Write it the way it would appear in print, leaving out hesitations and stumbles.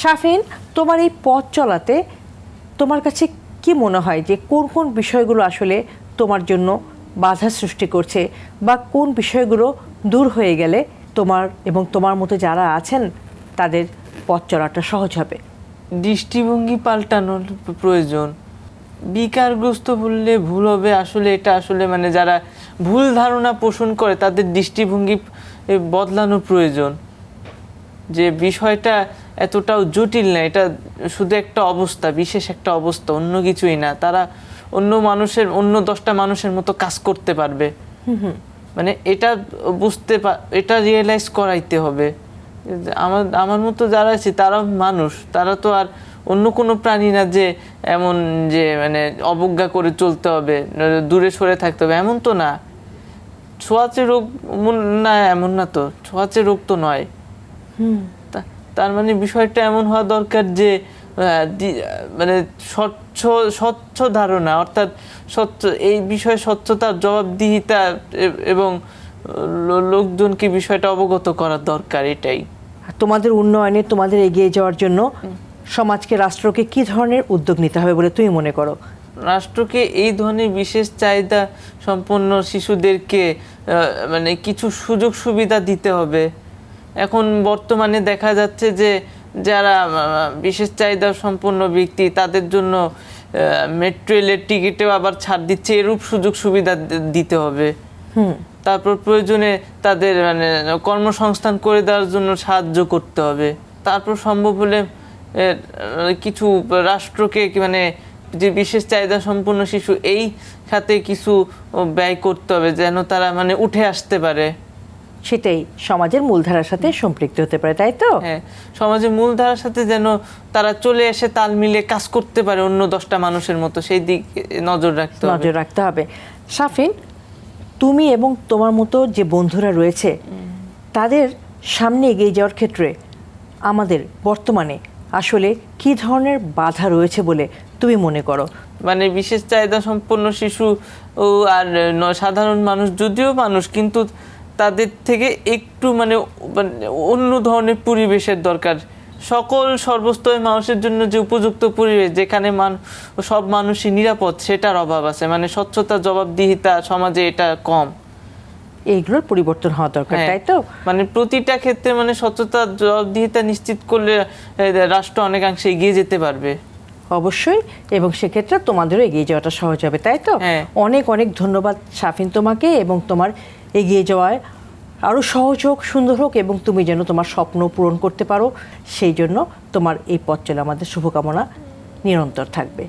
শাফিন, তোমার এই পথ চলাতে তোমার কাছে কি মনে হয় যে কোন কোন বিষয়গুলো আসলে তোমার জন্য বাধা সৃষ্টি করছে, বা কোন বিষয়গুলো দূর হয়ে গেলে তোমার এবং তোমার মতো যারা আছেন তাদের পথ চলাটা সহজ হবে? দৃষ্টিভঙ্গি পাল্টানোর প্রয়োজন। বিকারগ্রস্ত বললে ভুল হবে, আসলে এটা আসলে মানে যারা ভুল ধারণা পোষণ করে তাদের দৃষ্টিভঙ্গি বদলানোর প্রয়োজন। যে বিষয়টা এতটাও জটিল না, এটা শুধু একটা অবস্থা, বিশেষ একটা অবস্থা, অন্য কিছুই না। তারা অন্য 10টা মানুষের মতো কাজ করতে পারবে। মানে এটা এটা রিয়েলাইজ করাইতে হবে। আমার মতো যারা আছে তারাও মানুষ, তারা তো আর অন্য কোনো প্রাণী না যে এমন যে মানে অবজ্ঞা করে চলতে হবে, দূরে সরে থাকতে হবে, এমন তো না। ছোঁয়াচে রোগ না, এমন না তো, ছোঁয়াচে রোগ তো নয়। তার মানে বিষয়টা এমন হওয়া দরকার যে মানে স্বচ্ছ ধারণা, অর্থাৎ এই বিষয়ে স্বচ্ছতার জবাবদিহিতা এবং লোকজনকে বিষয়টা অবগত করার দরকার। এটাই তোমাদের উন্নয়নে, তোমাদের এগিয়ে যাওয়ার জন্য সমাজকে, রাষ্ট্রকে কি ধরনের উদ্যোগ নিতে হবে বলে তুমি মনে করো? রাষ্ট্রকে এই ধরনের বিশেষ চাহিদা সম্পন্ন শিশুদেরকে মানে কিছু সুযোগ সুবিধা দিতে হবে। এখন বর্তমানে দেখা যাচ্ছে যে যারা বিশেষ চাহিদা সম্পন্ন ব্যক্তি তাদের জন্য মেট্রো রেলের টিকিটেও আবার ছাড় দিচ্ছে, এরূপ সুযোগ সুবিধা দিতে হবে। তারপর প্রয়োজনে তাদের মানে কর্মসংস্থান করে দেওয়ার জন্য সাহায্য করতে হবে। তারপর সম্ভব হলে কিছু রাষ্ট্রকে মানে যে বিশেষ চাহিদা সম্পন্ন শিশু, এই খাতে কিছু ব্যয় করতে হবে যেন তারা মানে উঠে আসতে পারে। সেটাই সমাজের মূলধারার সাথে সম্পৃক্ত হতে পারে, তাই তো? হ্যাঁ, সমাজের মূলধারার সাথে যেন তারা চলে এসে তাল মিলে কাজ করতে পারে অন্য 10টা মানুষের মতো, সেই দিকে নজর রাখতে হবে। শাফিন, তুমি এবং তোমার মতো যে বন্ধুরা রয়েছে তাদের সামনে এগিয়ে যাওয়ার ক্ষেত্রে আমাদের বর্তমানে আসলে কি ধরনের বাধা রয়েছে বলে তুমি মনে করো? মানে বিশেষ চাহিদা সম্পন্ন শিশু আর সাধারণ মানুষ যদিও মানুষ, কিন্তু তাদের থেকে একটু মানে অন্য ধরনের পরিবেশের দরকার। সকল সর্বস্তরের মানুষের জন্য যে উপযুক্ত পরিবেশ, যেখানে সব মানুষই নিরাপদ, সেটার অভাব আছে। মানে স্বচ্ছতা, জবাবদিহিতা সমাজে এটা কম। এইগুলোর পরিবর্তন হওয়া দরকার, তাই তো? মানে প্রতিটা ক্ষেত্রে মানে স্বচ্ছতা, জবাবদিহিতা নিশ্চিত করলে রাষ্ট্র অনেকাংশে এগিয়ে যেতে পারবে। অবশ্যই, এবং সেক্ষেত্রে তোমাদেরও এগিয়ে যাওয়াটা সহজ হবে, তাই তো? অনেক অনেক ধন্যবাদ শাফিন তোমাকে, এবং তোমার এগিয়ে যাওয়ায় আরও সহজ হোক, সুন্দর হোক, এবং তুমি যেন তোমার স্বপ্ন পূরণ করতে পারো, সেই জন্য তোমার এই পথ চলে আমাদের শুভকামনা নিরন্তর থাকবে।